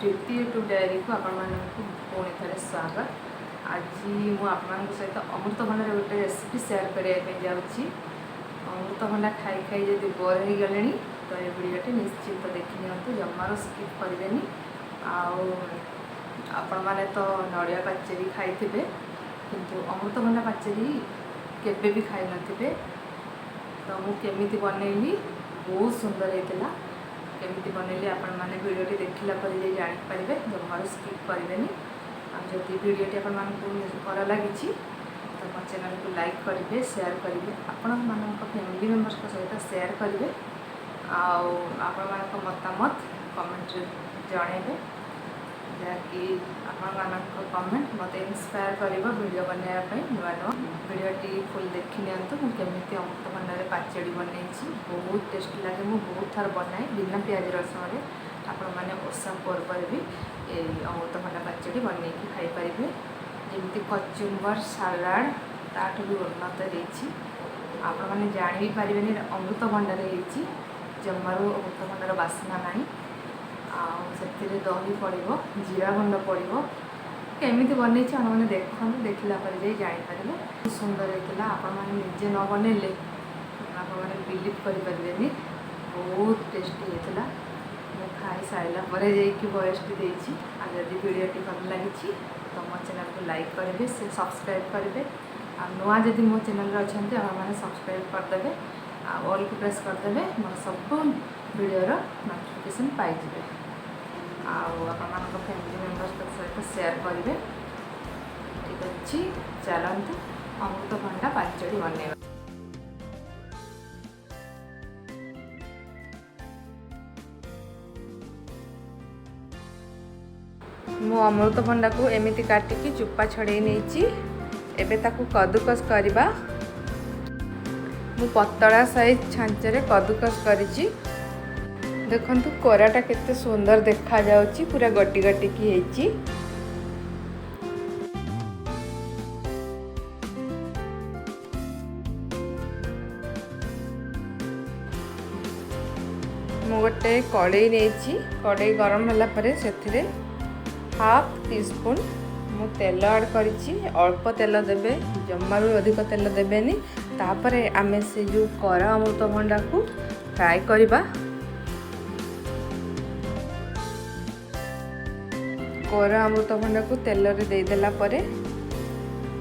प्रीति YouTube diary को आपको पुणी थे स्वागत। आज मुझे सहित अमृतभंडार गोटे रेसिपी सेयार करने जाऊँगी। अमृतभंडा खाई खाई जब बोर हो गले तो ये वीडियोटी निश्चित देखी नि जमार स्किप करेनि। आपण मैंने तो नड़िया पाचेरी खाई किंतु अमृतभंडा पाचेरी केबे भी खाई नथिबे। तो मुझे बनैली बहुत सुंदर होता। केमिति बनैली आपण माने वीडियोटी देखिला पर जे जानि पारिबे, जमार स्किप करेनि। जदि वीडियोटी आपण मानकु भल लागिछि तो मो चैनल को लाइक करेंगे, शेयर करेंगे, आपण मानक फैमिली मेंबर्स सहित शेयर करेंगे। आपण मानक मतामत कमेंट जणेबे जहाँकि आपण मानक कमेंट मत इंस्पायर करिवो वीडियो बनाया पई। नुआ नुआ वीडियोटी फुल देखि नियंतु। मु केमिति अमृतभंडार पाचेडी बनैछि, बहुत टेस्टी लगे। मु बहुत थर बनाए बिना प्याज रसुन। आपण माने ओसा पर्व भी ए अमृतभंडा पाचेडी बनैकि खाई परिबे। जेमिति कचुम्बर सलाड ताठू भी उन्नत रही। आपण माने जानि भी परिबेनि अमृतभंडार रही जमारू अमृतभंडार बास्ना नाही। से दही पड़ो, जीरा गुंड पड़ो, केमिति बन मैंने देखते देखला जापर बहुत सुंदर होता। आपण मैंने निजे न बनइले आपने बिलीव करें। बहुत टेस्टी होता। मुझे खाई सारा वॉइस देती। जदि वीडियोटी भल लगी तो मो चैनल को लाइक करेंगे, से सब्सक्राइब करेंगे। नुआ जदि मो चैनल अच्छा मैंने सब्सक्राइब करदे, ऑल को प्रेस करदे, मोर सब वीडियोर नोटिफिकेशन पाइबे। आप फैमिली मेंबर्स सहित शेयर करेंगे। ठीक अच्छे चलते अमृतभंडा पाचेडी बनैबा। मु अमृतभंडा को एमिति काटिकी चुप्पा छड़े नहीं। एबे ताकू कद्दूकस करबा। मु पतला साइज छांचरे कद्दूकस करिछि। देखंतु कोराटा केते सुंदर देखा जाउछि, पूरा गट्टी गट्टी की हेछि। मु गोटे कड़ाई नेछि। कड़ाई गरम होला परे सेथिरे हाफ टी स्पून मु तेल ऐड करिछि। अल्प तेल देबे, जम्मारू अधिक तेल देबेनी। तापरे आमे से जो कोरा अमृतभंडा को फ्राई करबा। कोरा अमृतभंडा को तेल रे दे देला परे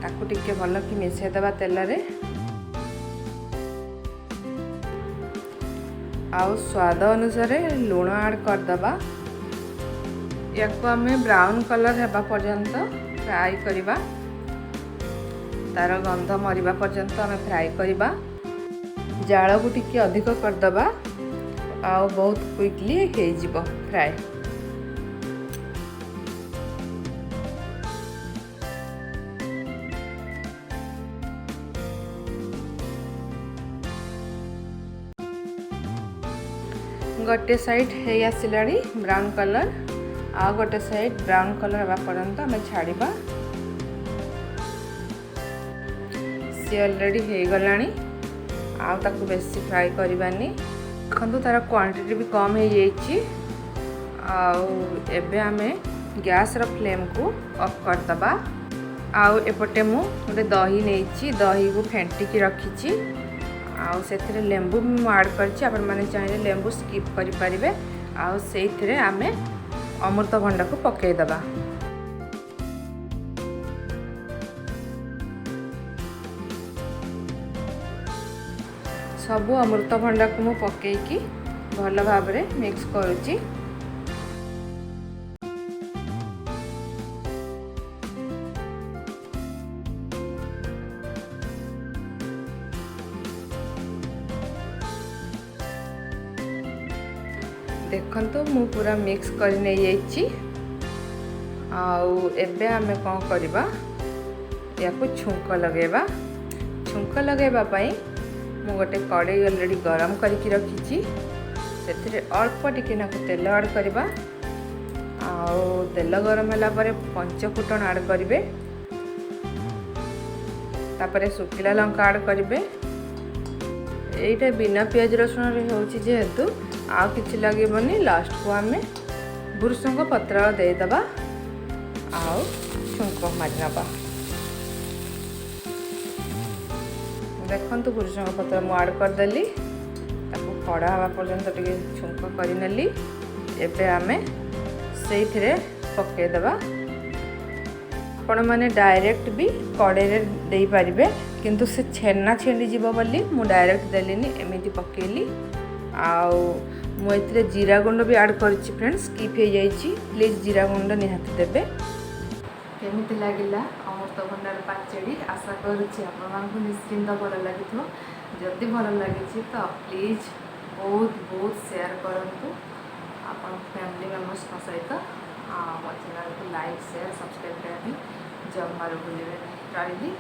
ताकू टिके भल कि मिसै देबा तेल रे। आउ स्वाद अनुसार लूण ऐड कर दबा। याको आमे ब्राउन कलर हेबा पर्यंत फ्राई करबा। तार गंध मरिबा पर्यंत आमे फ्राई करबा। जाल को टिके अधिक कर दबा। आउ बहुत क्विकली हे जिवो फ्राई। गोटे साइड है आसला ब्राउन कलर, आ गोटे साइड ब्राउन कलर हवा पर्यंत आम छाड़िबा। सी ऑलरेडी हो गला। आउ बेसी फ्राई करबानी। देखो तार क्वांटिटी भी कम हो जाइए। एबे आमे गैस रो फ्लेम को ऑफ कर दबा। आउ एपटे मु गोटे दही नहीं, दही को फेंटिकी रखी। आउ से लेंबू भी ऐड करछि। आपण माने चाहिए लेंबू स्किप करि परिबे। आउ सेइथिरे आमे अमृतभंडा को पकेई दबा। सबु अमृतभंडा को मु पकेइकी भल भाबरे मिक्स करूछि। देखंतु मु पूरा मिक्स कर नै जाइछि। आउ एबे आमे कोन करबा, याको छुंक लगेबा। छुंक लगेबा पई मु गोटे कड़ाई ऑलरेडी गरम करके रखी। से अल्प टिके नाको तेल ऐड करबा। आउ तेल गरम होला परे पंच फुटन ऐड करिवे। तापरे सुखिला लंका ऐड करिवे। एटा बिना प्याज रसुन रे होछि जेहेतु आ किछि लागेबनी। लास्ट को आमे भुरुसंग पत्र देदबा आउ छुंक मारिनबा। देखंतु भुरुसंग पत्र मु ऐड करदेली ताको कड़ा हवा पर्यंत टिके छुंक करनेली। एबे आमे सेइथिरे पकेदेबा। आपण माने डायरेक्ट भी कड़े रे देई परिबे किंतु से छेना छेंडी जीव बोली मु डायरेक्ट देलिनी एमिति पकेली। आउ मु एथिरे जीरा गुंड भी ऐड करछि फ्रेंड्स, स्किप हो जाइछि, प्लीज जीरा गुंड निहाती देबे। केमिति लागिला अमृतभंडार पाचेड़ी आशा करुछि आपण मानकु निश्चिंत भल लागिथो। जदि भल लागिछि तो प्लीज बहुत बहुत शेयर करंतु आपण फैमिली मेंबर्स सहित। मो चैनल को लाइक शेयर सब्सक्राइब करनी जमार भूलिए नहीं।